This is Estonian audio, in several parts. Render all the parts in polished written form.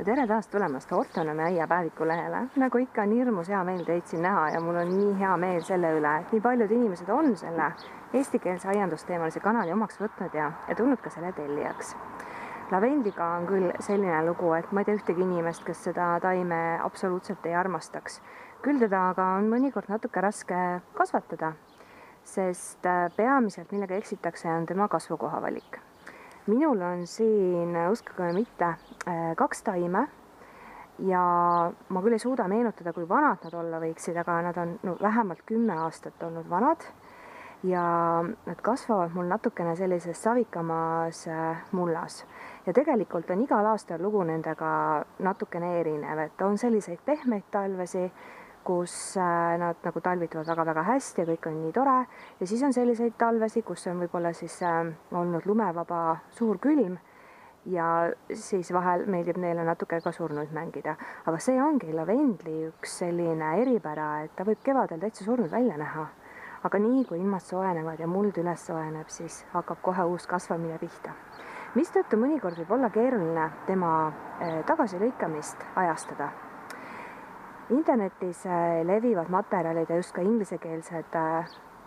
tere taas tulemast Ortonami aia päevikulehele. Nagu ikka on hirmus hea meel teid siin näha ja mul on nii hea meel selle üle, et nii paljud inimesed on selle eestikeelse aiandusteemalise kanali omaks võtnud ja tulnud ka selle tellijaks. Lavendiga on küll selline lugu, et ma ei tea ühtegi inimest, kes seda taime absoluutselt ei armastaks. Küll teda aga on mõnikord natuke raske kasvatada, sest peamiselt millega eksitakse on tema kasvukoha valik. Minul on siin, uskuge või mitte, 2 taime ja ma küll ei suuda meenutada, kui vanad nad olla võiksid, aga nad on vähemalt 10 aastat olnud vanad ja nad kasvavad mul natukene sellises savikamas mullas. Ja tegelikult on igal aastal lugu nendega natukene erinev, et on selliseid pehmeid talvesi, kus nad nagu talvituvad väga-väga hästi ja kõik on nii tore. Ja siis on selliseid talvesi, kus on võib-olla siis olnud lumevaba suur külm ja siis vahel meeldib neile natuke ka surnuid mängida. Aga see ongi lavendli üks selline eripära, et ta võib kevadel täitsa surnud välja näha. Aga nii kui ilmad soojenevad ja muld üles soojeneb, siis hakkab kohe uus kasvamine pihta. Mistõttu mõnikord võib olla keeruline tema tagasilõikamist ajastada. Internetis levivad materjalid ja just ka inglisekeelsed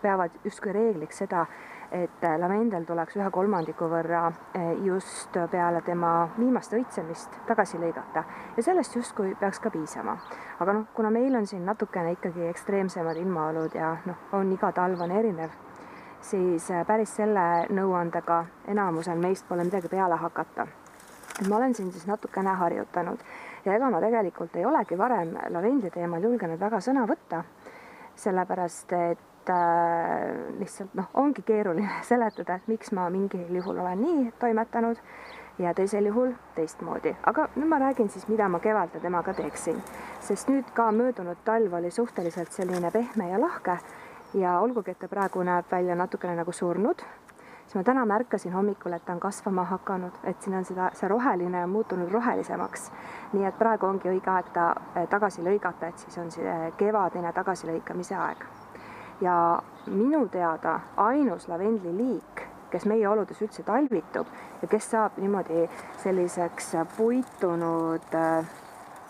peavad justkui reegliks seda, et lavendel tuleks 1/3 võrra just peale tema viimast õitsemist tagasi lõigata ja sellest justkui peaks ka piisama. Aga kuna meil on siin natukene ikkagi ekstreemsemad ilmaolud ja on iga talv on erinev, siis päris selle nõuandega enamusel meist pole midagi peale hakata. Ma olen siin siis natukene harjutanud ja ega ma tegelikult ei olegi varem lavendli teemal julgenud väga sõna võtta, sellepärast et lihtsalt ongi keeruline seletada, et miks ma mingil juhul olen nii toimetanud ja teisel juhul teistmoodi. Aga nüüd ma räägin siis, mida ma kevadel temaga teeksin, sest nüüd ka möödunud talv oli suhteliselt selline pehme ja lahke ja olgugi, et ta praegu näeb välja natukene nagu surnud, siis ma täna märkasin hommikul, et ta on kasvama hakanud, et siin on see roheline muutunud rohelisemaks. Nii et praegu ongi õige aeg ta tagasi lõigata, et siis on see kevadine tagasilõikamise aeg. Ja minu teada ainus lavendli liik, kes meie oludes üldse talvitub ja kes saab niimoodi selliseks puitunud,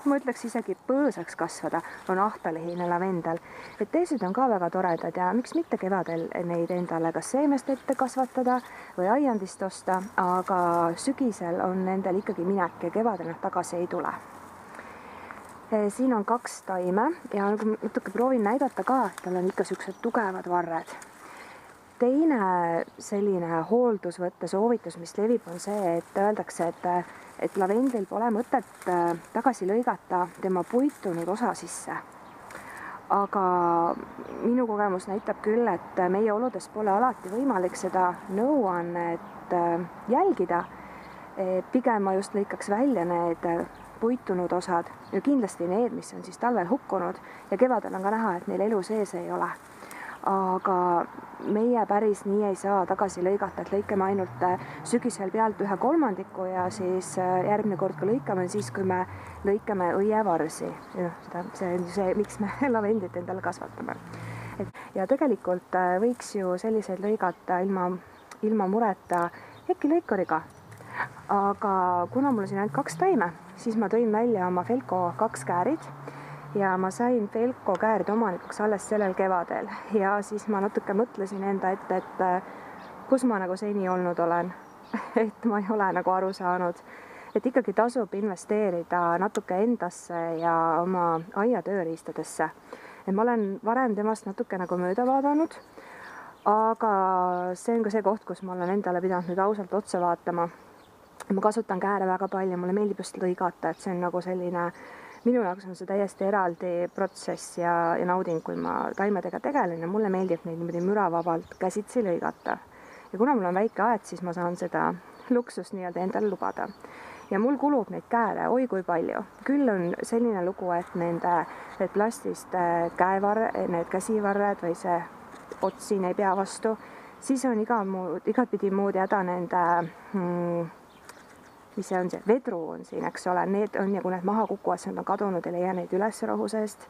ma ütleks isegi põõsaks kasvada, on ahtalehine lavendel. Et teised on ka väga toredad ja miks mitte kevadel neid endale kas seemest ette kasvatada või aiandist osta, aga sügisel on nendel ikkagi minek ja kevadel nad tagasi ei tule. Siin on 2 taime ja natuke proovin näidata ka, et tal on ikka sellised tugevad varred. Teine selline hooldusvõtte soovitus, mis levib, on see, et öeldakse, et lavendlil pole mõtet tagasi lõigata tema puitunud osa sisse. Aga minu kogemus näitab küll, et meie oludes pole alati võimalik seda nõuannet jälgida. Pigem ma just lõikaks välja need puitunud osad ja kindlasti need, mis on siis talvel hukkunud ja kevadel on ka näha, et neil elu sees ei ole. Aga meie päris nii ei saa tagasi lõigata, et lõikame ainult sügisel pealt 1/3 ja siis järgmine kord, kui lõikame, siis kui me lõikame õievarsi. See on see, miks me lavendlit endale kasvatame. Ja tegelikult võiks ju selliseid lõigata ilma mureta hekilõikuriga. Aga kuna mul on siin ainult 2 taime, siis ma tõin välja oma Felco 2 käärid ja ma sain Felco kääride omanikuks alles sellel kevadel ja siis ma natuke mõtlesin enda ette, et kus ma nagu seni olnud olen. Et ma ei ole nagu aru saanud, et ikkagi tasub investeerida natuke endasse ja oma aia tööriistadesse. Et ma olen varem temast natuke nagu mööda vaadanud, aga see on ka see koht, kus ma olen endale pidanud nüüd ausalt otsa vaatama. Ma kasutan kääre väga palju, mulle meeldib just lõigata, et see on nagu selline minu jaoks on see täiesti eraldi protsess ja nauding, kui ma taimedega tegelen ja mulle meeldib neid niimoodi müravabalt käsitsi lõigata. Ja kuna mul on väike aed, siis ma saan seda luksust nii-öelda endale lubada. Ja mul kulub neid kääre, oi kui palju. Küll on selline lugu, et nende plastist need käsivarred või see ots siin ei pea vastu. Siis on igatpidi moodi häda nende mis see on see, vedru on siin, eks ole, need on ja kui need maha kukuvad, siis nad on kadunud ja leia neid üles rohu seest.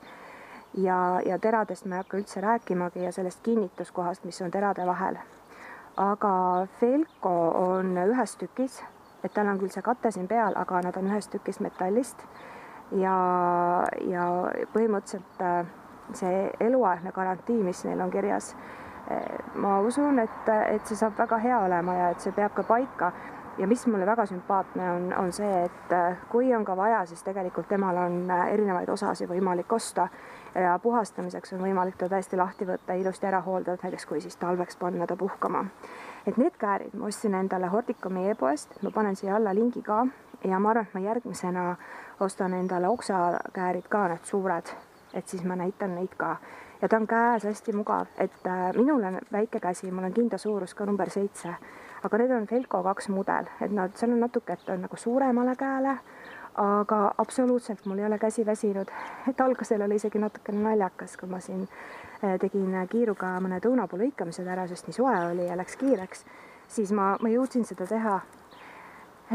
Ja teradest ma ei hakka üldse rääkimagi ja sellest kinnituskohast, mis on terade vahel. Aga Felco on 1 tükis et tal on küll see kate siin peal, aga nad on ühest tükist metallist ja põhimõtteliselt see eluaegne garantii, mis neil on kirjas, ma usun, et see saab väga hea olema ja et see peab ka paika. Ja mis mulle väga sümpaatne on see, et kui on ka vaja, siis tegelikult temal on erinevaid osasid võimalik osta ja puhastamiseks on võimalik ta täiesti lahti võtta, ilusti ära hooldada, näiteks kui siis talveks panna ta puhkama. Et need käärid ma ostsin endale Horticumi e-poest, ma panen siia alla lingi ka ja ma arvan, et ma järgmisena ostan endale oksakäärid ka, need suured, et siis ma näitan neid ka. Ja ta on käes hästi mugav, et minul on väike käsi, mul on kinda suurus ka number 7, aga need on Felko 2 mudel, et nad seal on natuke, et on nagu suuremale käele, aga absoluutselt mul ei ole käsi väsinud. Et algusel oli isegi natukene naljakas, kui ma siin tegin kiiruga mõned õunapuu lõikamised ära, sest nii soe oli ja läks kiireks, siis ma jõudsin seda teha.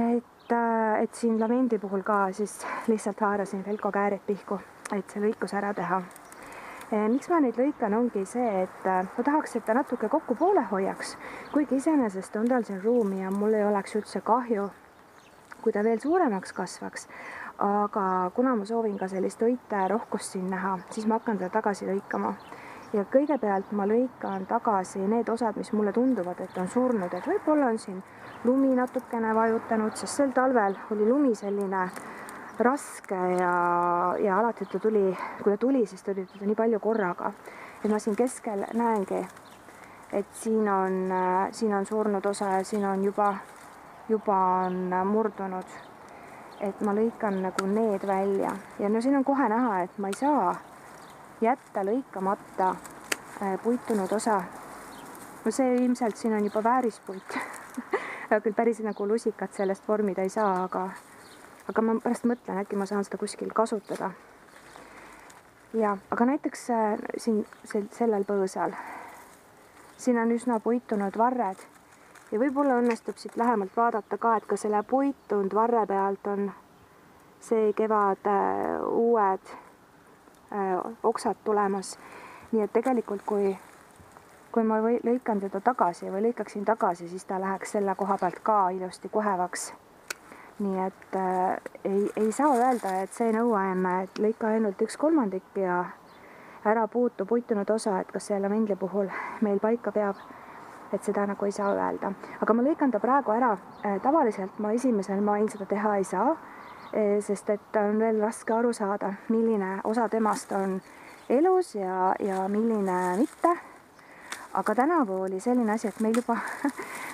Et siin lavendi puhul ka siis lihtsalt haarasin Felko käärid pihku, et see lõikus ära teha. Miks ma neid lõikan ongi see, et ma tahaks, et ta natuke kokku poole hoiaks, kuigi iseenesest on tal siin ruumi ja mul ei oleks üldse kahju, kui ta veel suuremaks kasvaks. Aga kuna ma soovin ka sellist õite rohkust siin näha, siis ma hakkan teda tagasi lõikama. Ja kõigepealt ma lõikan tagasi need osad, mis mulle tunduvad, et on surnud, et võib-olla on siin lumi natukene vajutanud, sest sel talvel oli lumi selline raske ja alati ta tuli, kui ta tuli, siis tuli teda nii palju korraga. Et ma siin keskel näengi, et siin on surnud osa ja siin on juba on murdunud. Et ma lõikan nagu need välja. Ja no siin on kohe näha, et ma ei saa jätta lõikamata puitunud osa. No see ilmselt siin on juba väärispuit. Küll päris nagu lusikat sellest vormida ei saa, aga ma pärast mõtlen, äkki ma saan seda kuskil kasutada. Ja, aga näiteks siin sellel põõsal, siin on üsna puitunud varred ja võib-olla õnnestub siit lähemalt vaadata ka, et ka selle puitunud varre pealt on see kevad uued oksad tulemas. Nii et tegelikult, kui ma lõikan teda tagasi või lõikaksin tagasi, siis ta läheks selle koha pealt ka ilusti kohevaks. Nii et ei saa öelda, et see nõuaemme, et lõika ainult 1/3 ja ära puutu puitunud osa, et kas see lavendli puhul meil paika peab, et seda nagu ei saa öelda. Aga ma lõikan ta praegu ära. Tavaliselt ma esimesel mail seda teha ei saa, sest et on veel raske aru saada, milline osa temast on elus ja milline mitte. Aga tänavu oli selline asi, et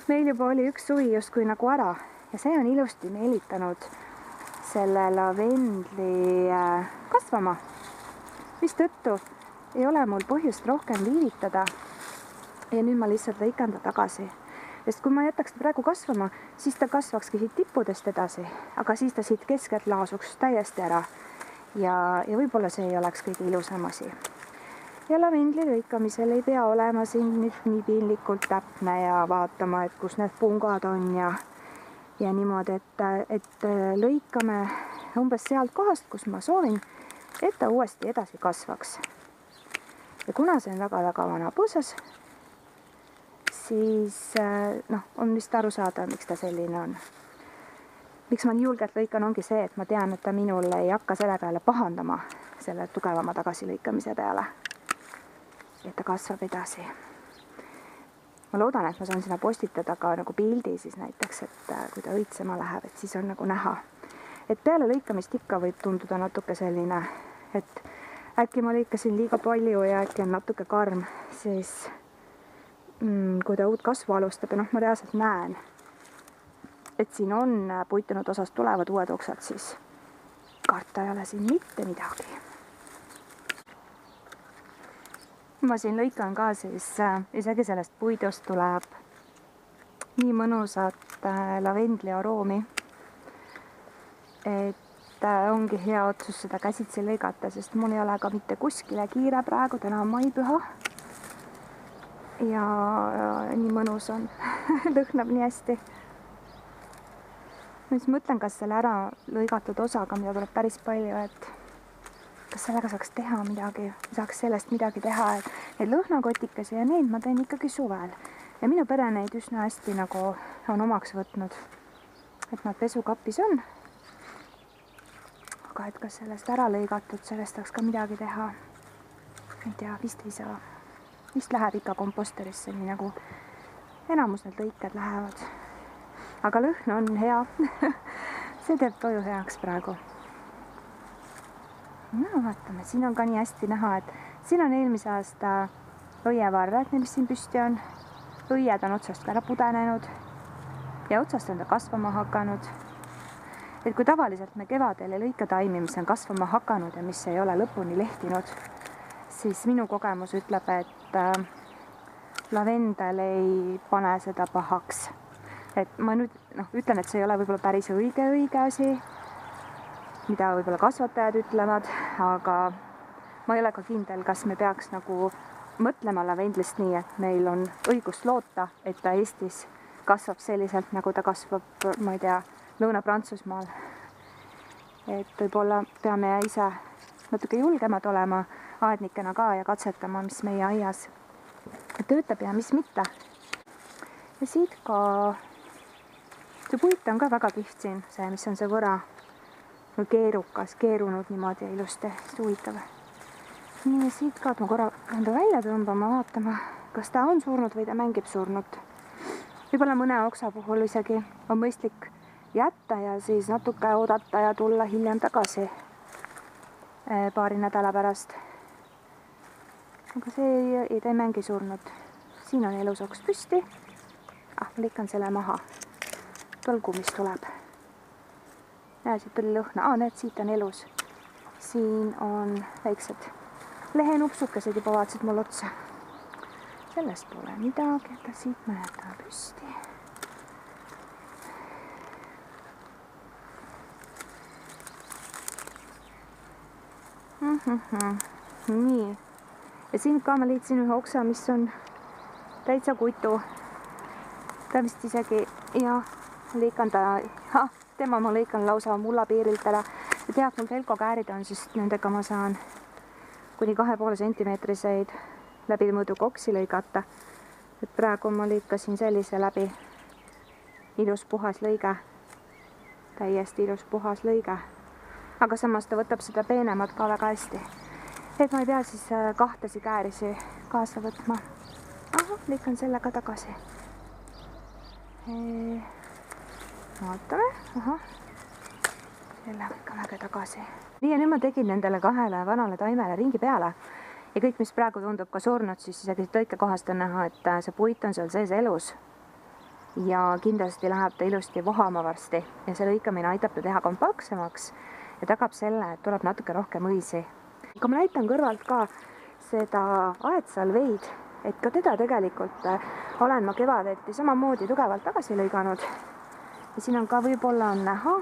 meil juba oli üks suvi justkui nagu ära. Ja see on ilusti meelitanud selle lavendli kasvama, mis tõttu ei ole mul põhjust rohkem viivitada. Ja nüüd ma lihtsalt lõikan ta tagasi. Sest kui ma jätaks ta praegu kasvama, siis ta kasvakski siit tippudest edasi, aga siis ta siit keskelt laasuks täiesti ära. Ja võib-olla see ei oleks kõige ilusam asi. Ja lavendli lõikamisel ei pea olema siin nüüd nii piinlikult täpne ja vaatama, et kus need pungad on ja niimoodi, et lõikame umbes sealt kohast, kus ma soovin, et ta uuesti edasi kasvaks. Ja kuna see on väga-väga vana põõsas, siis on vist aru saada, miks ta selline on. Miks ma nii julgelt lõikan ongi see, et ma tean, et ta minul ei hakka selle peale pahandama, selle tugevama tagasilõikamise peale. Et ta kasvab edasi. Ma loodan, et ma saan sinna postitada ka nagu pildi siis näiteks, et kui ta õitsema läheb, et siis on nagu näha. Et peale lõikamist ikka võib tunduda natuke selline, et äkki ma lõikasin liiga palju ja äkki on natuke karm, siis kui ta uut kasvu alustab ja ma reaalselt näen, et siin on puitunud osast tulevad uued oksad, siis karta ei ole siin mitte midagi. Ma siin lõikan ka siis, isegi sellest puidust tuleb nii mõnusat lavendli aroomi, et ongi hea otsus seda käsitsi lõigata, sest mul ei ole ka mitte kuskile kiire praegu, täna on maipüha. Ja nii mõnus on, lõhnab nii hästi. Ma siis mõtlen, kas selle ära lõigatud osaga, mida tuleb päris palju, et kas sellega saaks teha midagi, saaks sellest midagi teha, et need lõhnakotikesi ja neid ma teen ikkagi suvel. Ja minu pere neid üsna hästi nagu on omaks võtnud. et nad pesukapis on. Aga et kas sellest ära lõigatud, sellest saaks ka midagi teha. Ei tea, vist ei saa. Vist läheb ikka komposterisse, nii nagu enamus need lõiked lähevad. Aga lõhn on hea. See teeb toju heaks praegu. No vaatame, siin on ka nii hästi näha, et siin on eelmise aasta õievarred, mis siin püsti on. Õied on otsast ära pudenenud ja otsast on ta kasvama hakanud. Et kui tavaliselt me kevadel ei lõika taimi, mis on kasvama hakanud ja mis ei ole lõpuni lehtinud, siis minu kogemus ütleb, et lavendel ei pane seda pahaks. Et ma nüüd ütlen, et see ei ole võib-olla päris õige asi, mida võib-olla kasvatajad ütlevad, aga ma ei ole ka kindel, kas me peaks nagu mõtlema lavendlist nii, et meil on õigust loota, et ta Eestis kasvab selliselt, nagu ta kasvab, ma ei tea, Lõuna-Prantsusmaal. Et võib-olla peame ise natuke julgemad olema aednikena ka ja katsetama, mis meie aias töötab ja mis mitte. Ja siit ka, see puit on ka väga kihvt siin, see, mis on see võra keerukas, keerunud niimoodi ja ilusti, huvitav. Nii, siit ka, et ma korra enda välja tõmbama, vaatama, kas ta on surnud või ta mängib surnut. Võib-olla mõne oksa puhul isegi on mõistlik jätta ja siis natuke oodata ja tulla hiljem tagasi paari nädala pärast. Aga see ei mängi surnud. Siin on elus oks püsti. Ma lõikan selle maha. Tolgu, mis tuleb. Näe, siit tuli lõhna. Näed, siit on elus. Siin on väiksed lehenupsukesed juba vaatasid mul otsa. Sellest pole midagi, ta siit ma jätan püsti. Nii. Ja siin ka ma leidsin ühe oksa, mis on täitsa kutu. Ta vist isegi, lõikan ta, tema ma lõikan lausa mullapiirilt ära. Ja tead, mul velkokäärid on, sest nendega ma saan kuni 2,5 sentimeetriseid läbimõõdu koksi lõigata. Et praegu ma lõikasin sellise läbi. Ilus puhas lõige. Täiesti ilus puhas lõige. Aga samas ta võtab seda peenemat ka väga hästi. Et ma ei pea siis kahtasi käärisi kaasa võtma. Lõikan selle ka tagasi. Vaatame. Selle lõikame ka tagasi. Nii ja nüüd ma tegin nendele 2 vanale taimele ringi peale. Ja kõik, mis praegu tundub ka surnud, siis isegi lõikekohast on näha, et see puit on seal sees elus. Ja kindlasti läheb ta ilusti vohama varsti. Ja see lõikamine aitab ta teha kompaktsemaks ja tagab selle, et tuleb natuke rohkem õisi. Aga ma näitan kõrvalt ka seda aedsalveid, et ka teda tegelikult olen ma kevadeti samamoodi tugevalt tagasi lõiganud. Ja siin on ka võib-olla on näha,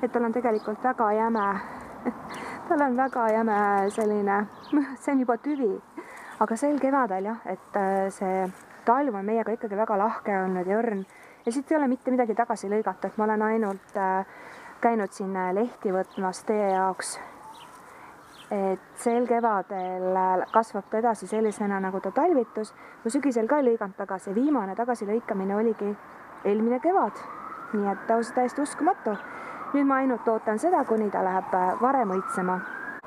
et tal on tegelikult väga jäme, tal on väga jäme selline, see on juba tüvi. Aga sel kevadel jah, et see talv on meiega ikkagi väga lahke olnud ja õrn. Ja siit ei ole mitte midagi tagasi lõigata, et ma olen ainult käinud siin lehti võtmas teie jaoks. Et sel kevadel kasvab ta edasi sellisena, nagu ta talvitus. Ma sügisel ka ei lõiganud tagasi. Viimane tagasi lõikamine oligi eelmine kevad. Nii et ta on täiesti uskumatu. Nüüd ma ainult ootan seda, kuni ta läheb varem õitsema.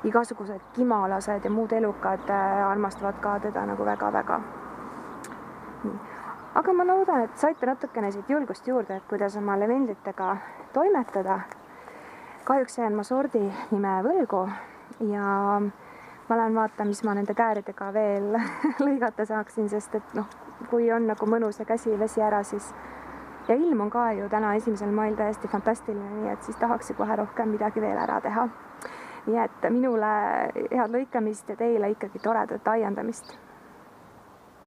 Igasugused kimalased ja muud elukad armastavad ka teda nagu väga-väga. Aga ma loodan, et saite natukene siit julgust juurde, et kuidas oma lavendlitega toimetada. Kahjuks jään ma sordi nime võlgu ja ma lähen vaatan, mis ma nende kääridega veel lõigata saaksin, sest et kui on nagu mõnus ja käsi vesi ära, siis ja ilm on ka ju täna 1. mail täiesti fantastiline, nii et siis tahaks kohe rohkem midagi veel ära teha. Nii et minule head lõikamist ja teile ikkagi toredat aiandamist.